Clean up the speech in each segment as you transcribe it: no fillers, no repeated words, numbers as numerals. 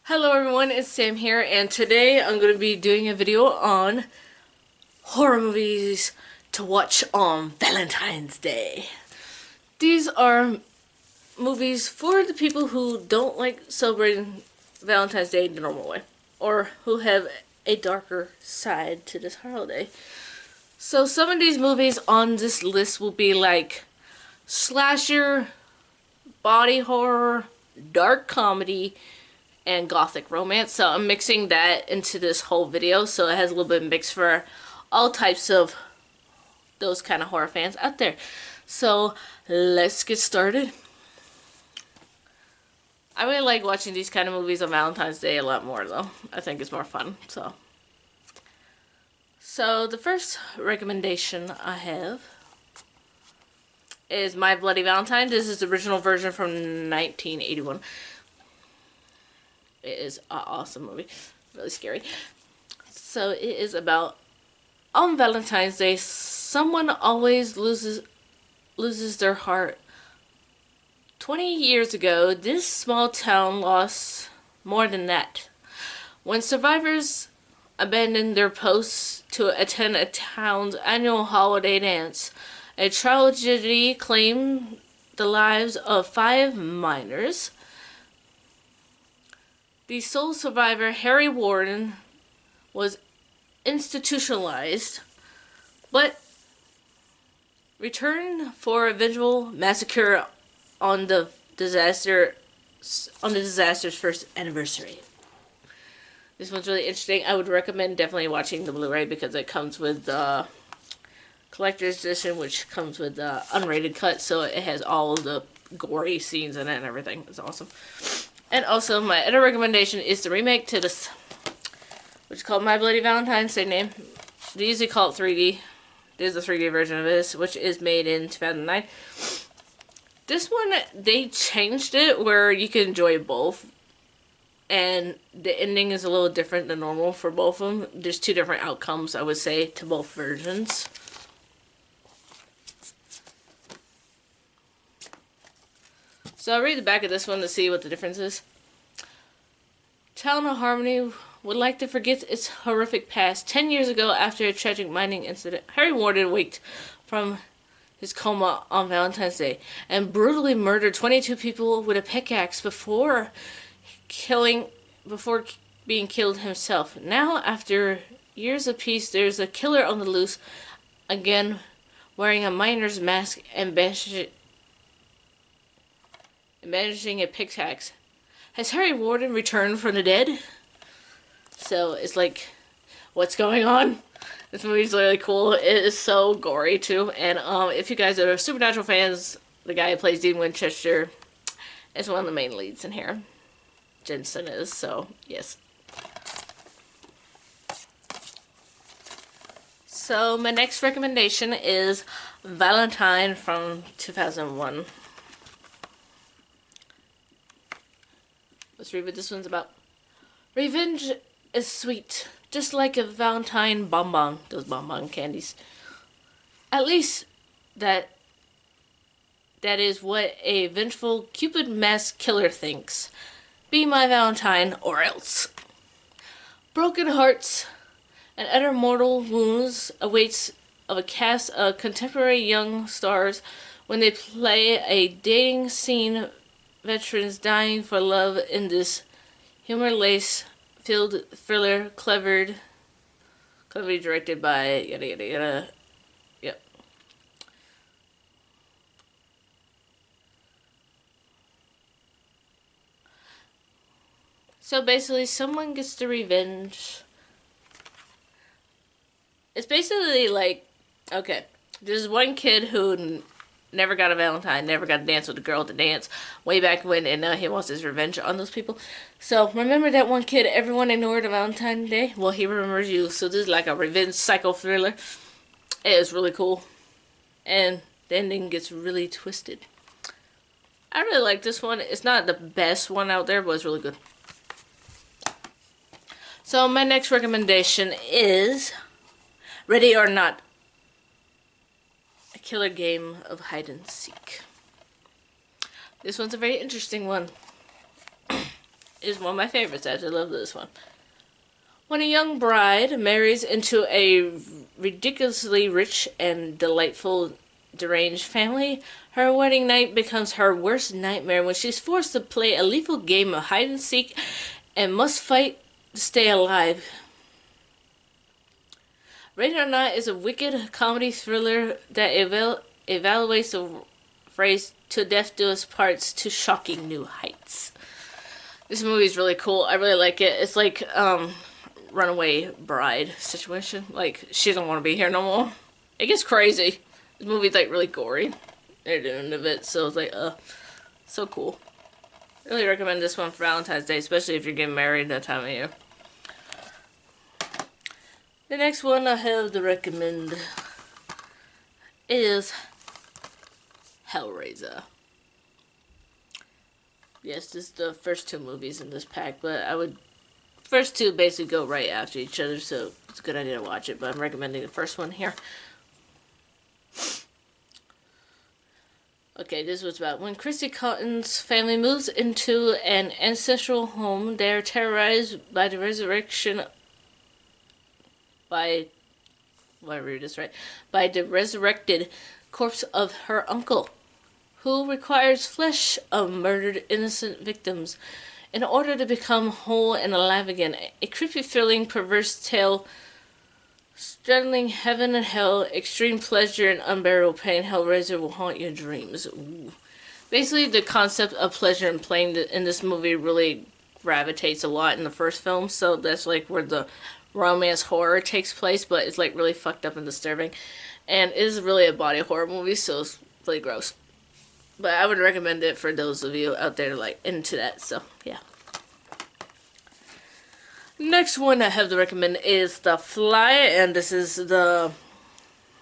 Hello everyone, it's Sam here, and today I'm going to be doing a video on horror movies to watch on Valentine's Day. These are movies for the people who don't like celebrating Valentine's Day the normal way, or who have a darker side to this holiday. So some of these movies on this list will be like slasher, body horror, dark comedy, and gothic romance. So I'm mixing that into this whole video, so it has a little bit of mix for all types of those kind of horror fans out there. So let's get started. I really like watching these kind of movies on Valentine's Day a lot more though. I think it's more fun. So the first recommendation I have is My Bloody Valentine. This is the original version from 1981. It is an awesome movie. Really scary. So it is about, on Valentine's Day, someone always loses their heart. 20 years ago, this small town lost more than that. When survivors abandoned their posts to attend a town's annual holiday dance, a tragedy claimed the lives of 5 miners. The sole survivor, Harry Warden, was institutionalized, but returned for a vengeful massacre on the disaster's first anniversary. This one's really interesting. I would recommend definitely watching the Blu-ray because it comes with the collector's edition, which comes with the unrated cut, so it has all of the gory scenes in it and everything. It's awesome. And also, my other recommendation is the remake to this, which is called My Bloody Valentine, same name. They usually call it 3D. There's a 3D version of this, which is made in 2009. This one, they changed it where you can enjoy both. And the ending is a little different than normal for both of them. There's 2 different outcomes, I would say, to both versions. So I'll read the back of this one to see what the difference is. Town of Harmony would like to forget its horrific past. 10 years ago, after a tragic mining incident, Harry Warden waked from his coma on Valentine's Day and brutally murdered 22 people with a pickaxe before being killed himself. Now, after years of peace, there's a killer on the loose, again wearing a miner's mask and managing a pickaxe. Has Harry Warden returned from the dead? So it's like, what's going on? This movie's really cool. It is so gory too. And if you guys are Supernatural fans, the guy who plays Dean Winchester is one of the main leads in here. Jensen is, so yes. So my next recommendation is Valentine from 2001. Let's read what this one's about. Revenge is sweet, just like a Valentine bonbon. Those bonbon candies. At least that is what a vengeful Cupid masked killer thinks. Be my Valentine or else. Broken hearts and other mortal wounds awaits of a cast of contemporary young stars when they play a dating scene. Veterans dying for love in this humor-lace-filled thriller, cleverly directed by yada yada yada. Yep. So basically, someone gets the revenge. It's basically like, okay, there's one kid who never got a Valentine, never got to dance with a girl at the dance way back when, and now he wants his revenge on those people. So remember that one kid everyone ignored on Valentine's Day? Well, he remembers you. So this is like a revenge psycho thriller. It is really cool, and the ending gets really twisted. I really like this one. It's not the best one out there, but it's really good. So my next recommendation is Ready or Not, a killer game of hide and seek. This one's a very interesting one. is one of my favorites. I absolutely love this one. When a young bride marries into a ridiculously rich and delightful deranged family, her wedding night becomes her worst nightmare when she's forced to play a lethal game of hide and seek and must fight to stay alive. Rated or Not is a wicked comedy thriller that evaluates the phrase "to death do us parts" to shocking new heights. This movie is really cool. I really like it. It's like runaway bride situation. Like, she don't want to be here no more. It gets crazy. This movie's like really gory at the end of it, so it's like so cool. Really recommend this one for Valentine's Day, especially if you're getting married that time of year. The next one I have to recommend is Hellraiser. Yes, this is the first two movies in this pack, but first two basically go right after each other, so it's a good idea to watch it, but I'm recommending the first one here. Okay, this was about when Chrissy Cotton's family moves into an ancestral home. They are terrorized by the resurrected corpse of her uncle, who requires flesh of murdered innocent victims in order to become whole and alive again. A creepy, thrilling, perverse tale straddling heaven and hell, extreme pleasure and unbearable pain. Hellraiser will haunt your dreams. Ooh. Basically, the concept of pleasure and pain in this movie really gravitates a lot in the first film, so that's like where the romance horror takes place, but it's like really fucked up and disturbing. And it is really a body horror movie, so it's really gross. But I would recommend it for those of you out there like into that, so yeah. Next one I have to recommend is The Fly, and this is the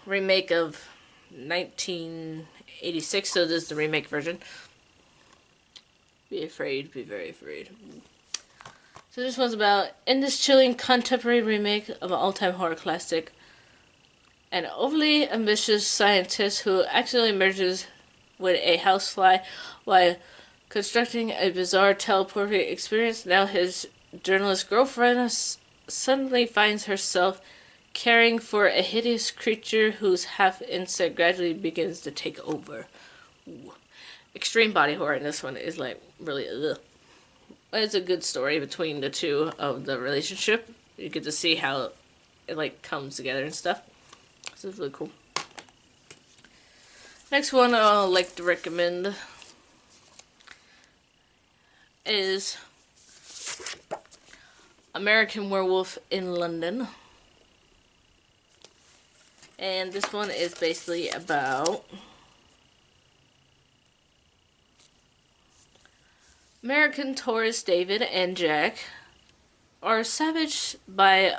remake of 1986, so this is the remake version. Be afraid, be very afraid. So this one's about, in this chilling contemporary remake of an all-time horror classic, an overly ambitious scientist who accidentally merges with a housefly while constructing a bizarre teleporting experience. Now his journalist girlfriend suddenly finds herself caring for a hideous creature whose half insect gradually begins to take over. Ooh. Extreme body horror in this one is like really ugh. It's a good story between the two of the relationship. You get to see how it like comes together and stuff. So it's really cool. Next one I'd like to recommend is American Werewolf in London. And this one is basically about American tourists David and Jack are savaged by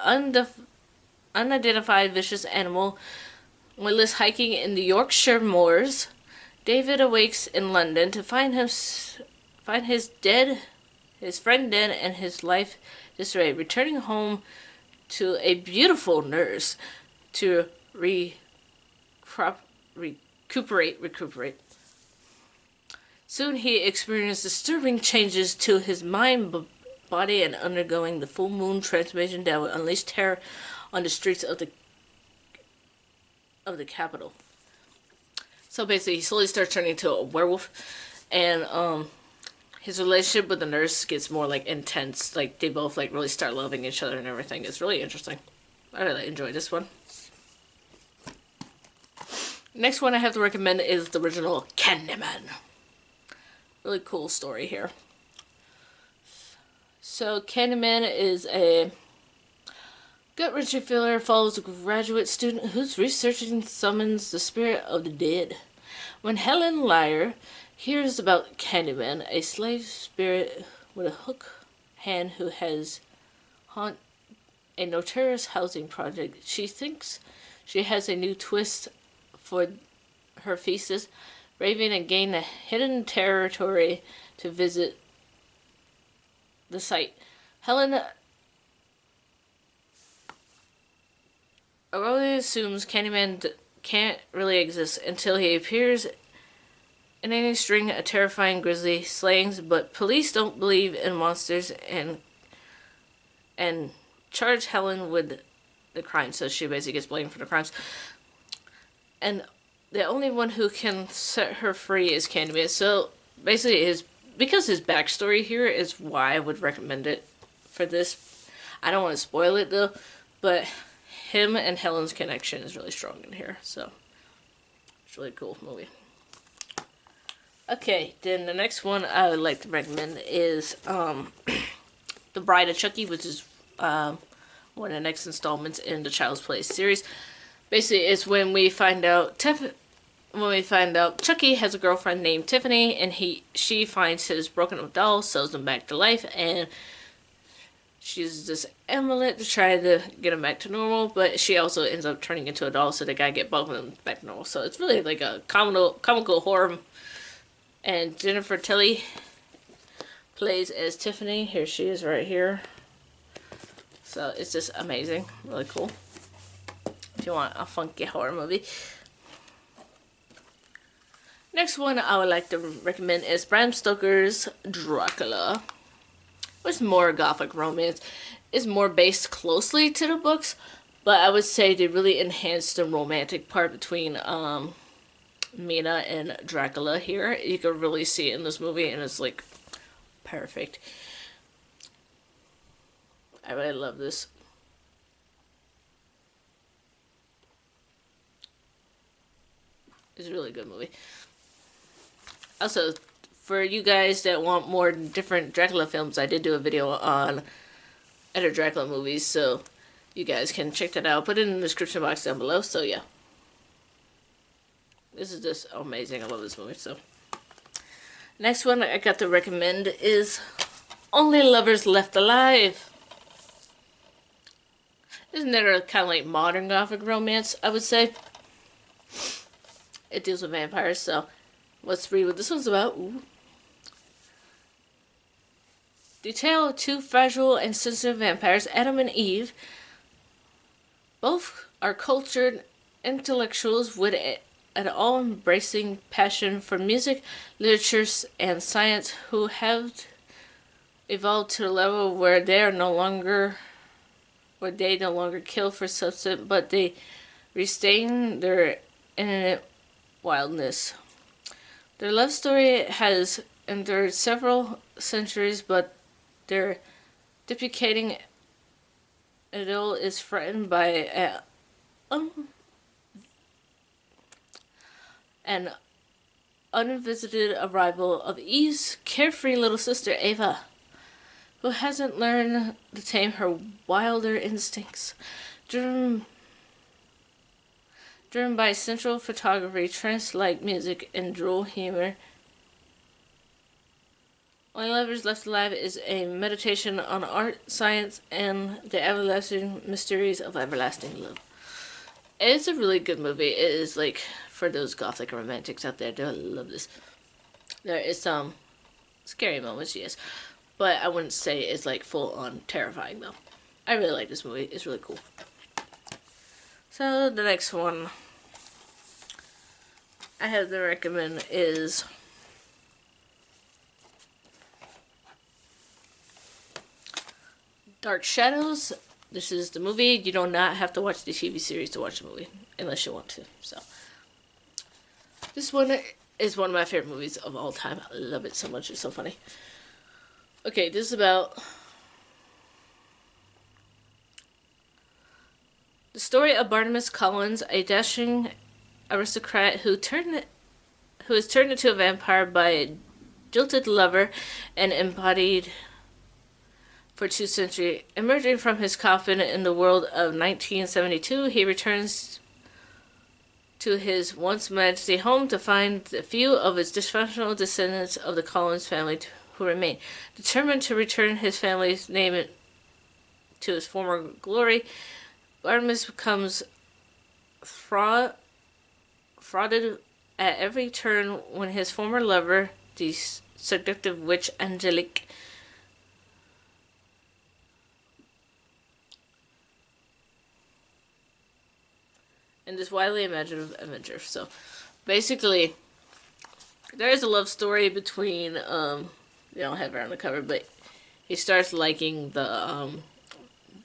unidentified vicious animal while hiking in the Yorkshire moors. David awakes in London to find his friend dead and his life disarray. Returning home to a beautiful nurse to recuperate. Soon he experienced disturbing changes to his mind, body, and undergoing the full moon transformation that will unleash terror on the streets of the capital. So basically, he slowly starts turning into a werewolf, and his relationship with the nurse gets more like intense. Like they both like really start loving each other and everything. It's really interesting. I really enjoyed this one. Next one I have to recommend is the original Candyman. Really cool story here. So Candyman is a gut-wrenching thriller, follows a graduate student whose researching summons the spirit of the dead. When Helen Lyre hears about Candyman, a slave spirit with a hook hand who has haunt a notorious housing project, she thinks she has a new twist for her thesis, Raven and gain a hidden territory to visit the site. Helen early assumes Candyman can't really exist until he appears in any string of terrifying grisly slayings, but police don't believe in monsters and charge Helen with the crime, so she basically gets blamed for the crimes. And the only one who can set her free is Candyman. So basically, because his backstory here is why I would recommend it for this. I don't want to spoil it though, but him and Helen's connection is really strong in here. So it's a really cool movie. Okay, then the next one I would like to recommend is The Bride of Chucky, which is one of the next installments in the Child's Play series. Basically, it's when we find out Chucky has a girlfriend named Tiffany, and she finds his broken up doll, sews him back to life, and she uses this amulet to try to get him back to normal, but she also ends up turning into a doll, so the guy get both of them back to normal. So it's really like a comical horror. And Jennifer Tilly plays as Tiffany. Here she is right here. So it's just amazing. Really cool. If you want a funky horror movie. Next one I would like to recommend is Bram Stoker's Dracula. Which is more gothic romance. It's more based closely to the books, but I would say they really enhanced the romantic part between Mina and Dracula here. You can really see it in this movie, and it's like perfect. I really love this. It's a really good movie. Also, for you guys that want more different Dracula films, I did do a video on other Dracula movies, so you guys can check that out. Put it in the description box down below, so yeah. This is just amazing. I love this movie. So, next one I got to recommend is Only Lovers Left Alive. This is another kind of like modern gothic romance, I would say. It deals with vampires, so let's read what this one's about. Ooh. The tale of two fragile and sensitive vampires, Adam and Eve. Both are cultured intellectuals with an all-embracing passion for music, literature, and science, who have evolved to a level where they no longer kill for substance, but they retain their infinite wildness. Their love story has endured several centuries, but their deprecating idyll is threatened by an unvisited arrival of Eve's carefree little sister Ava, who hasn't learned to tame her wilder instincts. Driven by sensual photography, trance-like music, and droll humor, Only Lovers Left Alive is a meditation on art, science, and the everlasting mysteries of everlasting love. It's a really good movie. It is like for those gothic romantics out there. They'll love this. There is some scary moments, yes, but I wouldn't say it's like full on terrifying though. I really like this movie. It's really cool. So the next one I have to recommend is Dark Shadows. This is the movie. You do not have to watch the TV series to watch the movie, unless you want to. So, this one is one of my favorite movies of all time. I love it so much. It's so funny. Okay, this is about the story of Barnabas Collins, a dashing aristocrat who is turned into a vampire by a jilted lover and embodied for 2 centuries. Emerging from his coffin in the world of 1972, he returns to his once majesty home to find the few of his dysfunctional descendants of the Collins family who remain. Determined to return his family's name to its former glory, Barnabas becomes frauded at every turn when his former lover, the seductive witch Angelique, and this widely imaginative adventure. So, basically, there is a love story between, they don't have it on the cover, but he starts liking the,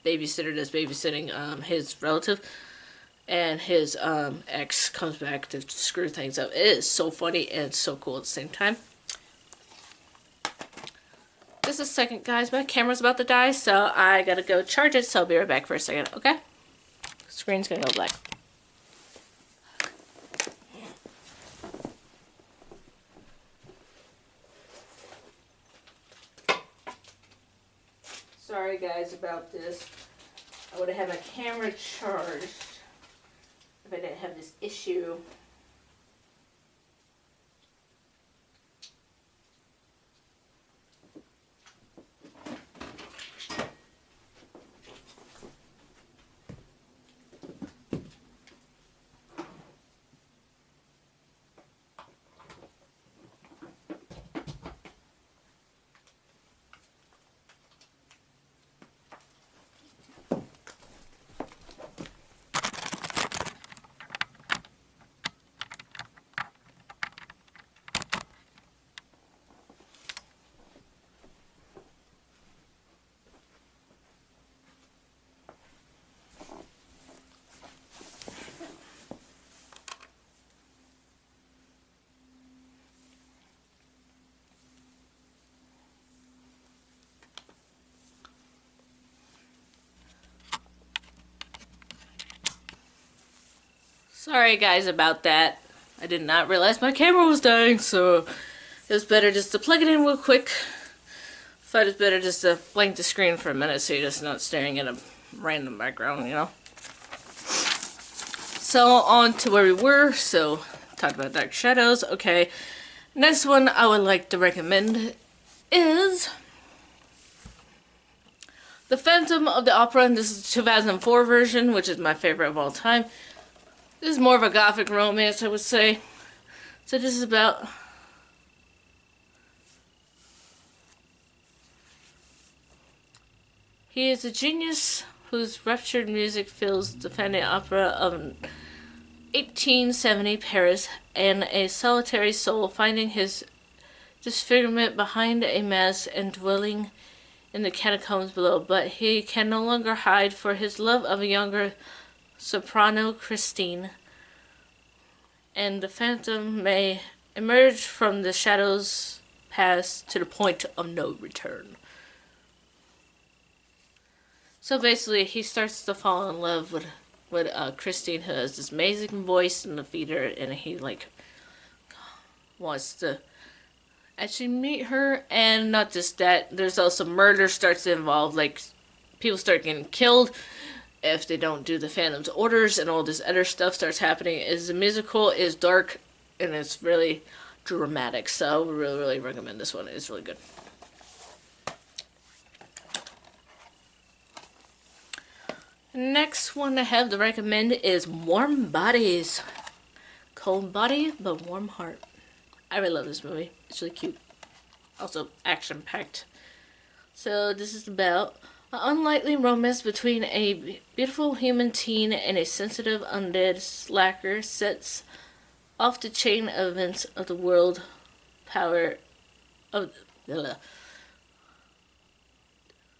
babysitter that's babysitting, his relative, and his, ex comes back to screw things up. It is so funny and so cool at the same time. Just a second, guys. My camera's about to die, so I gotta go charge it, so I'll be right back for a second, okay? Screen's gonna go black. Sorry, guys, about this. I would have had my camera charged if I didn't have this issue. Sorry, guys, about that. I did not realize my camera was dying, so it was better just to plug it in real quick. Thought it's better just to blank the screen for a minute so you're just not staring at a random background, you know? So, on to where we were. So, talked about Dark Shadows. Okay, next one I would like to recommend is The Phantom of the Opera, and this is the 2004 version, which is my favorite of all time. This is more of a gothic romance, I would say. So this is about he is a genius whose ruptured music fills the Phantom Opera of 1870 Paris, and a solitary soul finding his disfigurement behind a mask and dwelling in the catacombs below. But he can no longer hide for his love of a younger soprano, Christine, and the phantom may emerge from the shadows past to the point of no return. So basically, he starts to fall in love with Christine, who has this amazing voice in the theater, and he like wants to actually meet her. And not just that, there's also murder starts to involve, like people start getting killed if they don't do the Phantom's orders, and all this other stuff starts happening. Is the musical is dark and it's really dramatic, so I really recommend this one. It's really good. Next one I have to recommend is Warm Bodies. Cold body, but warm heart. I really love this movie. It's really cute. Also action-packed. So this is about an unlikely romance between a beautiful human teen and a sensitive undead slacker sets off the chain of events of the world power of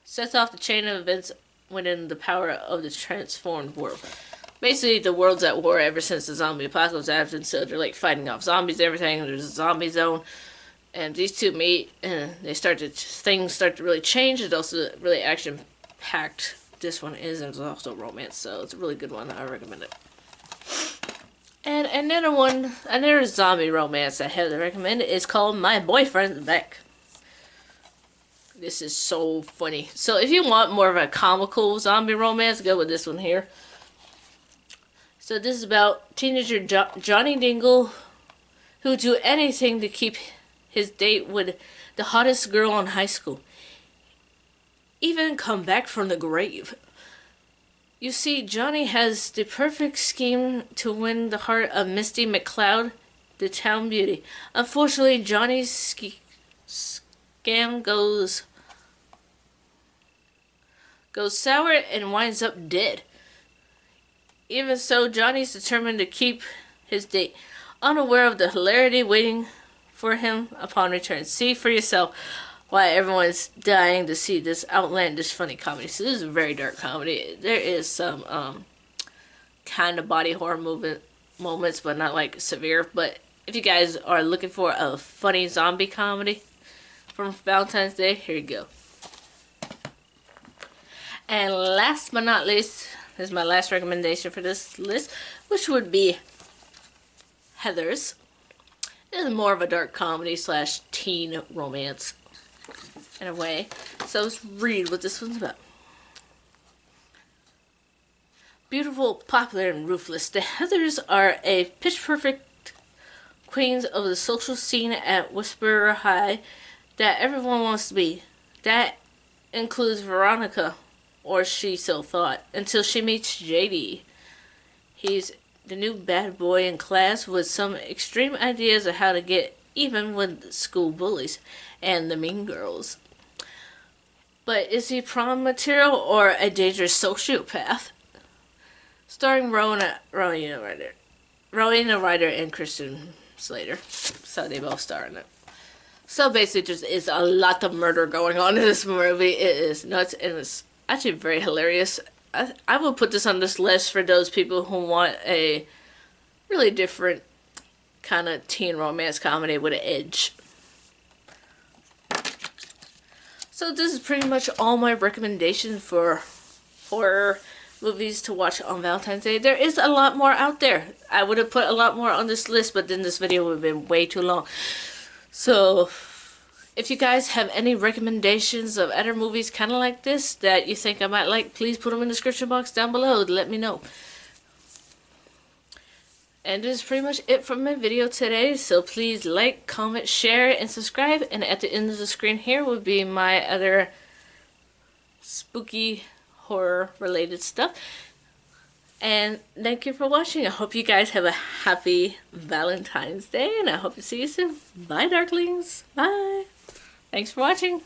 sets off the chain of events within the power of the transformed world. Basically, the world's at war ever since the zombie apocalypse happened, so they're like fighting off zombies and everything. There's a zombie zone, and these two meet, and things start to really change. It's also really action packed. This one is, and it's also romance, so it's a really good one. I recommend it. And another zombie romance I have to recommend is called My Boyfriend's Back. This is so funny. So if you want more of a comical zombie romance, go with this one here. So this is about teenager Johnny Dingle, who do anything to keep his date with the hottest girl in high school. Even come back from the grave. You see, Johnny has the perfect scheme to win the heart of Misty McCloud, the town beauty. Unfortunately, Johnny's scam goes sour and winds up dead. Even so, Johnny's determined to keep his date, unaware of the hilarity waiting for him upon return. See for yourself why everyone's dying to see this outlandish funny comedy. So this is a very dark comedy. There is some kind of body horror moments, but not like severe. But if you guys are looking for a funny zombie comedy from Valentine's Day, here you go. And last but not least, this is my last recommendation for this list, which would be Heathers. This is more of a dark comedy slash teen romance in a way. So let's read what this one's about. Beautiful, popular, and ruthless, the Heathers are a pitch-perfect queens of the social scene at Whisperer High that everyone wants to be. That includes Veronica, or she so thought, until she meets JD. He's the new bad boy in class with some extreme ideas of how to get even with school bullies and the mean girls. But is he prom material or a dangerous sociopath? Starring Rowena Ryder and Christian Slater. So they both star in it. So basically just is a lot of murder going on in this movie. It is nuts and it's actually very hilarious. I will put this on this list for those people who want a really different kind of teen romance comedy with an edge. So this is pretty much all my recommendations for horror movies to watch on Valentine's Day. There is a lot more out there. I would have put a lot more on this list, but then this video would have been way too long. So if you guys have any recommendations of other movies kind of like this that you think I might like, please put them in the description box down below to let me know. And this is pretty much it for my video today. So please like, comment, share, and subscribe. And at the end of the screen here would be my other spooky horror related stuff. And thank you for watching. I hope you guys have a happy Valentine's Day. And I hope to see you soon. Bye, Darklings. Bye. Thanks for watching.